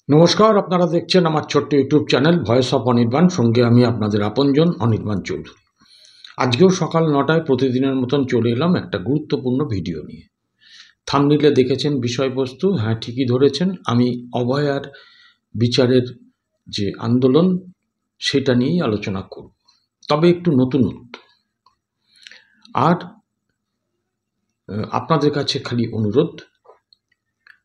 নমস্কার, আপনারা দেখছেন আমার ছোট্ট YouTube channel voice of Anirban. সঙ্গে আমি আপনাদের আপনজন অনির্বাণ চৌধুরী। আজকেও সকাল 9টায় প্রতিদিনের মতন চলে এলাম একটা গুরুত্বপূর্ণ ভিডিও নিয়ে। থাম্বনেইলে দেখেছেন বিষয়বস্তু, হ্যাঁ ঠিকই ধরেছেন, আমি অভয়ার বিচারের যে আন্দোলন সেটা নিয়েই আলোচনা করব, তবে একটু নতুনত্ব। আর আপনাদের কাছে খালি অনুরোধ,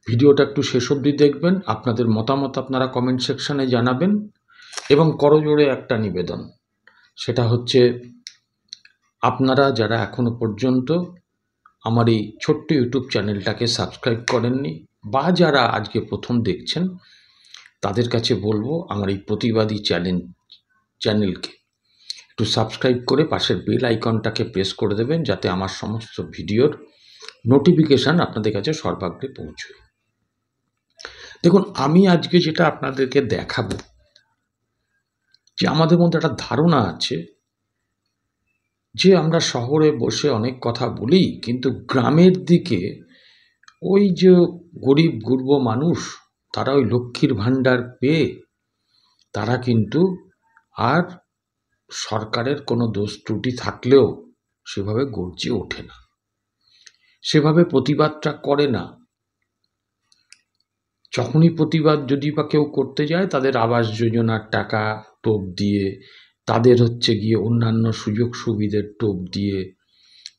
ভিডিওটা একটু শেষ অবধি দেখবেন, আপনাদের মতামত আপনারা কমেন্ট সেকশানে জানাবেন, এবং করজোড়ে একটা নিবেদন, সেটা হচ্ছে আপনারা যারা এখনো পর্যন্ত আমার এই ছোট্ট ইউটিউব চ্যানেলটাকে সাবস্ক্রাইব করেননি বা যারা আজকে প্রথম দেখছেন, তাদের কাছে বলবো আমার এই প্রতিবাদী চ্যানেলকে একটু সাবস্ক্রাইব করে পাশের বেল আইকনটাকে প্রেস করে দেবেন, যাতে আমার সমস্ত ভিডিওর নোটিফিকেশান আপনাদের কাছে সর্বাগ্রে পৌঁছয়। দেখুন, আমি আজকে যেটা আপনাদেরকে দেখাবো, যে আমাদের মধ্যে একটা ধারণা আছে যে আমরা শহরে বসে অনেক কথা বলি, কিন্তু গ্রামের দিকে ওই যে গরিব গুরব মানুষ, তারা ওই লক্ষ্মীর ভাণ্ডার পেয়ে তারা কিন্তু আর সরকারের কোনো দোষ ত্রুটি থাকলেও সেভাবে গর্জে ওঠে না, সেভাবে প্রতিবাদটা করে না। যখনই প্রতিবাদ যদি বা কেউ করতে যায়, তাদের আবাস যোজনার টাকা টোপ দিয়ে, তাদের হচ্ছে গিয়ে অন্যান্য সুযোগ সুবিধের টোপ দিয়ে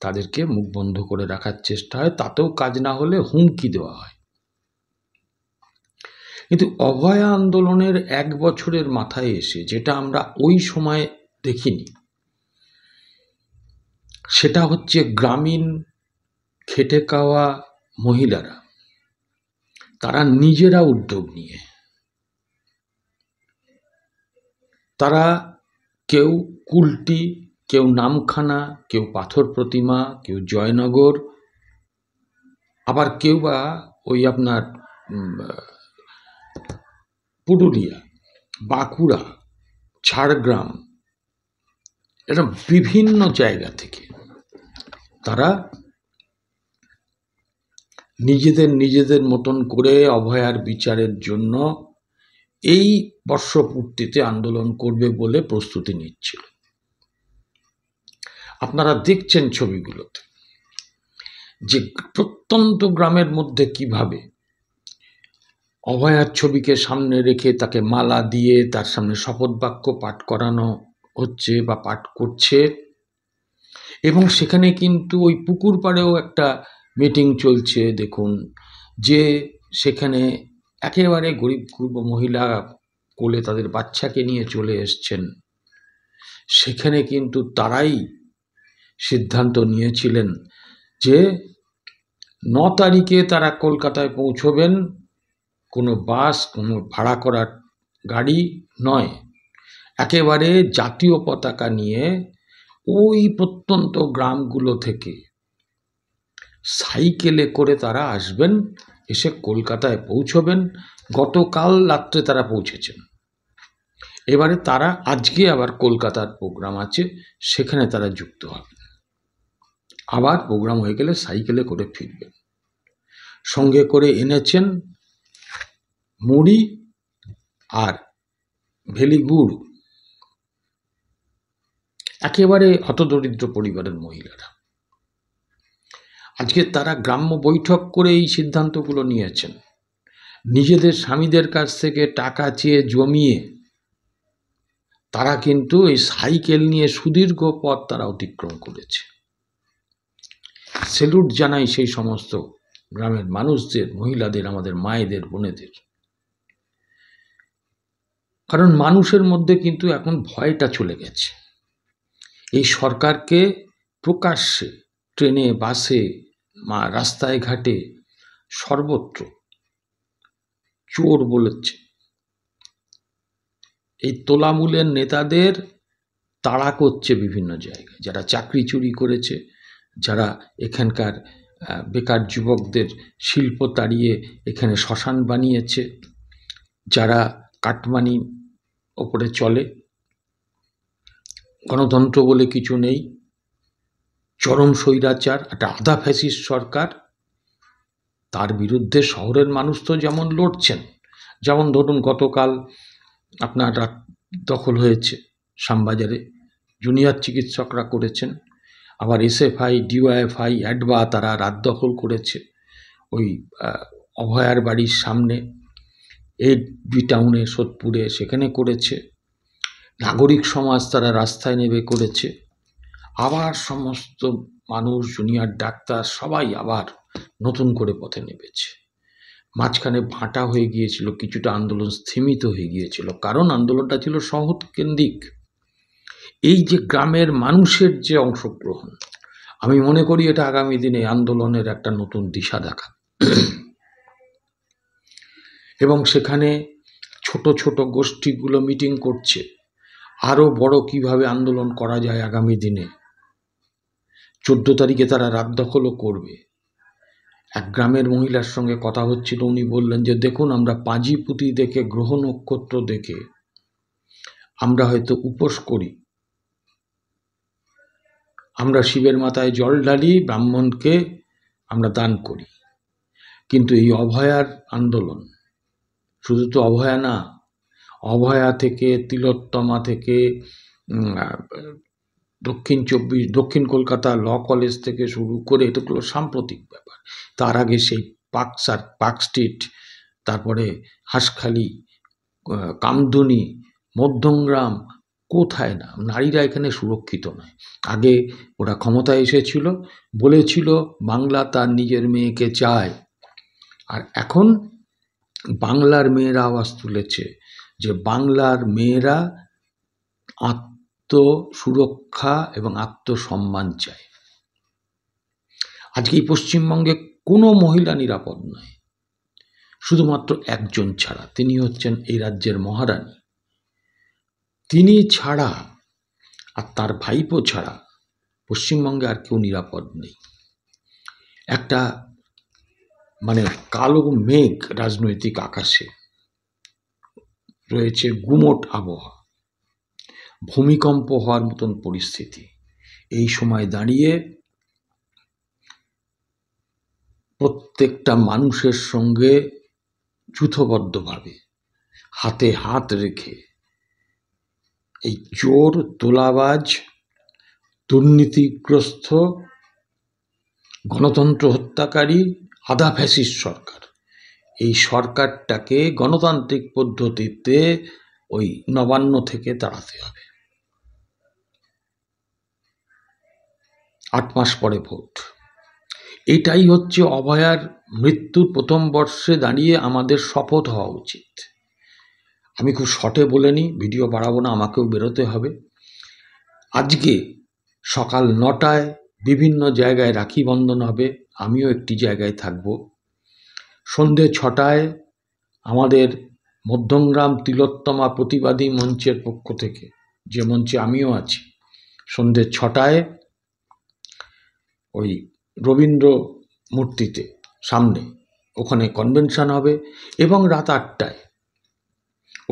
তাদেরকে মুখ বন্ধ করে রাখার চেষ্টা হয়, তাতেও কাজ না হলে হুমকি দেওয়া হয়। কিন্তু অভয়া আন্দোলনের 1 বছরের মাথায় এসে যেটা আমরা ওই সময় দেখিনি, সেটা হচ্ছে গ্রামীণ খেটে খাওয়া মহিলারা তারা নিজেরা উদ্যোগ নিয়ে, তারা কেউ কুলটি, কেউ নামখানা, কেউ পাথর প্রতিমা, কেউ জয়নগর, আবার কেউ বা ওই আপনার পুরুলিয়া, বাঁকুড়া, ঝাড়গ্রাম, এরকম বিভিন্ন জায়গা থেকে তারা নিজেদের মতন করে অভয়ার বিচারের জন্য এই বর্ষপূর্তিতে আন্দোলন করবে বলে প্রস্তুতি নিচ্ছিল। আপনারা দেখছেন ছবিগুলোতে যে প্রত্যন্ত গ্রামের মধ্যে কিভাবে অভয়ার ছবিকে সামনে রেখে তাকে মালা দিয়ে তার সামনে শপথ বাক্য পাঠ করানো হচ্ছে বা পাঠ করছে, এবং সেখানে কিন্তু ওই পুকুর পাড়েও একটা মিটিং চলছে। দেখুন যে সেখানে একেবারে গরিব গুরব মহিলা কোলে তাদের বাচ্চাকে নিয়ে চলে এসছেন। সেখানে কিন্তু তারাই সিদ্ধান্ত নিয়েছিলেন যে 9 তারিখে তারা কলকাতায় পৌঁছবেন, কোনো বাস, কোনো ভাড়া করা গাড়ি নয়, একেবারে জাতীয় পতাকা নিয়ে ওই প্রত্যন্ত গ্রামগুলো থেকে সাইকেলে করে তারা আসবেন, এসে কলকাতায় পৌঁছবেন। গতকাল রাত্রে তারা পৌঁছেছেন, এবারে তারা আজকে আবার কলকাতার প্রোগ্রাম আছে, সেখানে তারা যুক্ত হবেন। আবার প্রোগ্রাম হয়ে গেলে সাইকেলে করে ফিরবেন। সঙ্গে করে এনেছেন মুড়ি আর ভেলিগুড়, একেবারে হতদরিদ্র পরিবারের মহিলারা। আজকে তারা গ্রাম্য বৈঠক করে এই সিদ্ধান্তগুলো নিয়েছেন, নিজেদের স্বামীদের কাছ থেকে টাকা চেয়ে জমিয়ে তারা কিন্তু এই সাইকেল নিয়ে সুদীর্ঘ পথ তারা অতিক্রম করেছে। সেলুট জানাই সেই সমস্ত গ্রামের মানুষদের, মহিলাদের, আমাদের মায়েদের, বোনেদের। কারণ মানুষের মধ্যে কিন্তু এখন ভয়টা চলে গেছে। এই সরকারকে প্রকাশ্যে ট্রেনে, বাসে, রাস্তায় ঘাটে সর্বত্র চোর বলেছে। এই তোলামূলের নেতাদের তাড়া করছে বিভিন্ন জায়গায়, যারা চাকরি চুরি করেছে, যারা এখানকার বেকার যুবকদের শিল্প তাড়িয়ে এখানে শ্মশান বানিয়েছে, যারা কাটমানি ওপরে চলে, গণতন্ত্র বলে কিছু নেই, চরম স্বৈরাচার, একটা আধা ফ্যাসিস্ট সরকার, তার বিরুদ্ধে শহরের মানুষ তো যেমন লড়ছেন, যেমন ধরুন গতকাল আপনার রাত দখল হয়েছে শ্যামবাজারে, জুনিয়র চিকিৎসকরা করেছেন, আবার এসএফআই, ডিওয়াইএফআই, অ্যাডভা তারা রাত দখল করেছে ওই অভয়ার বাড়ির সামনে, বি টাউনে, সোদপুরে, সেখানে করেছে। নাগরিক সমাজ তারা রাস্তায় নেমে করেছে। আবার সমস্ত মানুষ, জুনিয়র ডাক্তার সবাই আবার নতুন করে পথে নেমেছে। মাঝখানে ভাটা হয়ে গিয়েছিল, কিছুটা আন্দোলন স্থিমিত হয়ে গিয়েছিল, কারণ আন্দোলনটা ছিল শহর কেন্দ্রিক। এই যে গ্রামের মানুষের যে অংশগ্রহণ, আমি মনে করি এটা আগামী দিনে আন্দোলনের একটা নতুন দিশা দেখা। এবং সেখানে ছোট ছোট গোষ্ঠীগুলো মিটিং করছে আরও বড় কিভাবে আন্দোলন করা যায় আগামী দিনে। 14 তারিখে তারা রাত দখলও করবে। এক গ্রামের মহিলার সঙ্গে কথা হচ্ছিল, উনি বললেন যে দেখুন, আমরা পাঁজি পুঁতি দেখে, গ্রহ নক্ষত্র দেখে আমরা হয়তো উপোস করি, আমরা শিবের মাথায় জল ঢালি, ব্রাহ্মণকে আমরা দান করি, কিন্তু এই অভয়ার আন্দোলন শুধু তো অভয়া না, অভয়া থেকে, তিলোত্তমা থেকে, দক্ষিণ কলকাতা ল কলেজ থেকে শুরু করে, এটাগুলো সাম্প্রতিক ব্যাপার। তার আগে সেই পার্ক স্ট্রিট, তারপরে হাঁসখালি, কামদুনি, মধ্যমগ্রাম, কোথায় না নারীরা এখানে সুরক্ষিত নয়। আগে ওরা ক্ষমতায় এসেছিল, বলেছিল বাংলা তার নিজের মেয়েকে চায়, আর এখন বাংলার মেয়েরা আওয়াজ তুলেছে যে বাংলার মেয়েরা আত্মসুরক্ষা এবং আত্মসম্মান চায়। আজকে এই পশ্চিমবঙ্গে কোনো মহিলা নিরাপদ নয়, শুধুমাত্র একজন ছাড়া, তিনি হচ্ছেন এই রাজ্যের মহারানী। তিনি ছাড়া আর তার ভাইপো ছাড়া পশ্চিমবঙ্গে আর কেউ নিরাপদ নেই। একটা মানে কালো মেঘ রাজনৈতিক আকাশে রয়েছে, গুমোট আবহাওয়া, ভূমিকম্প হওয়ার মতন পরিস্থিতি। এই সময় দাঁড়িয়ে প্রত্যেকটা মানুষের সঙ্গে যূথবদ্ধভাবে হাতে হাত রেখে এই চোর, তোলাবাজ, দুর্নীতিগ্রস্ত, গণতন্ত্র হত্যাকারী, আধা ফ্যাসিস্ট সরকার, এই সরকারটাকে গণতান্ত্রিক পদ্ধতিতে ওই নবান্ন থেকে তাড়াতে হবে। 8 মাস পরে ভোট। এটাই হচ্ছে অভয়ার মৃত্যুর প্রথম বর্ষে দাঁড়িয়ে আমাদের শপথ হওয়া উচিত। আমি খুব শর্টে বলে নিই, ভিডিও বাড়াবো না, আমাকেও বেরোতে হবে। আজকে সকাল 9টায় বিভিন্ন জায়গায় রাখি বন্ধন হবে, আমিও একটি জায়গায় থাকব। সন্ধে 6টায় আমাদের মধ্যমগ্রাম তিলোত্তমা প্রতিবাদী মঞ্চের পক্ষ থেকে, যে মঞ্চে আমিও আছি, সন্ধে 6টায় ওই রবীন্দ্র মূর্তিতে সামনে ওখানে কনভেনশন হবে, এবং রাত 8টায়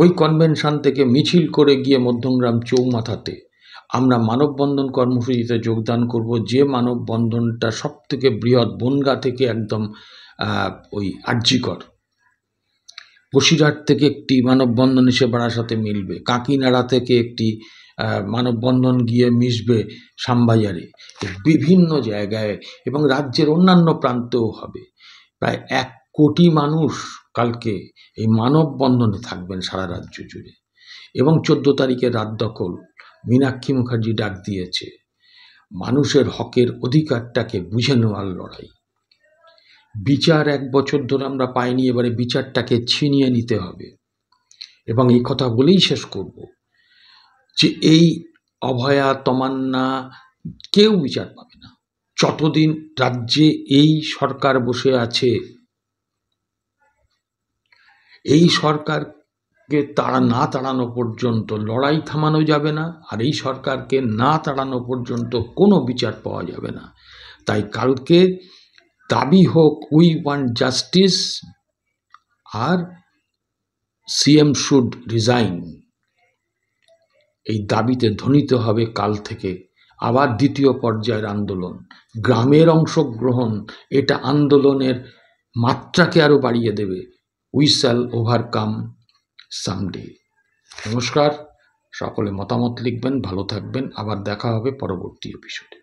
ওই কনভেনশন থেকে মিছিল করে গিয়ে মধ্যমগ্রাম চৌমাথাতে আমরা মানববন্ধন কর্মসূচিতে যোগদান করব। যে মানববন্ধনটা সব থেকে বৃহৎ, বনগাঁ থেকে একদম ওই আরজিকর, বসিরহাট থেকে একটি মানববন্ধন এসে বারাসাতে মিলবে, কাকিনাড়া থেকে একটি মানববন্ধন গিয়ে মিশবে শ্যামবাজারে, বিভিন্ন জায়গায় এবং রাজ্যের অন্যান্য প্রান্তেও হবে। প্রায় 1 কোটি মানুষ কালকে এই মানববন্ধনে থাকবেন সারা রাজ্য জুড়ে। এবং 14 তারিখে রাত দখল, মীনাক্ষী মুখার্জি ডাক দিয়েছে মানুষের হকের অধিকারটাকে বুঝে নেওয়ার লড়াই। বিচার 1 বছর ধরে আমরা পাইনি, এবারে বিচারটাকে ছিনিয়ে নিতে হবে। এবং এই কথা বলেই শেষ করব যে এই অভয়া, তমান্না কেউ বিচার পাবে না যতদিন রাজ্যে এই সরকার বসে আছে। এই সরকারকে তাড়ানো পর্যন্ত লড়াই থামানো যাবে না, আর এই সরকারকে না তাড়ানো পর্যন্ত কোনো বিচার পাওয়া যাবে না। তাই কালকে দাবি হোক, উই ওয়ান্ট জাস্টিস, আর সিএম শুড রিজাইন, এই দাবিতে ধ্বনিত হবে কাল থেকে আবার দ্বিতীয় পর্যায়ের আন্দোলন। গ্রামের অংশগ্রহণ এটা আন্দোলনের মাত্রাকে আরও বাড়িয়ে দেবে। We shall overcome someday. নমস্কার, সকলে মতামত লিখবেন, ভালো থাকবেন, আবার দেখা হবে পরবর্তী এপিসোডে।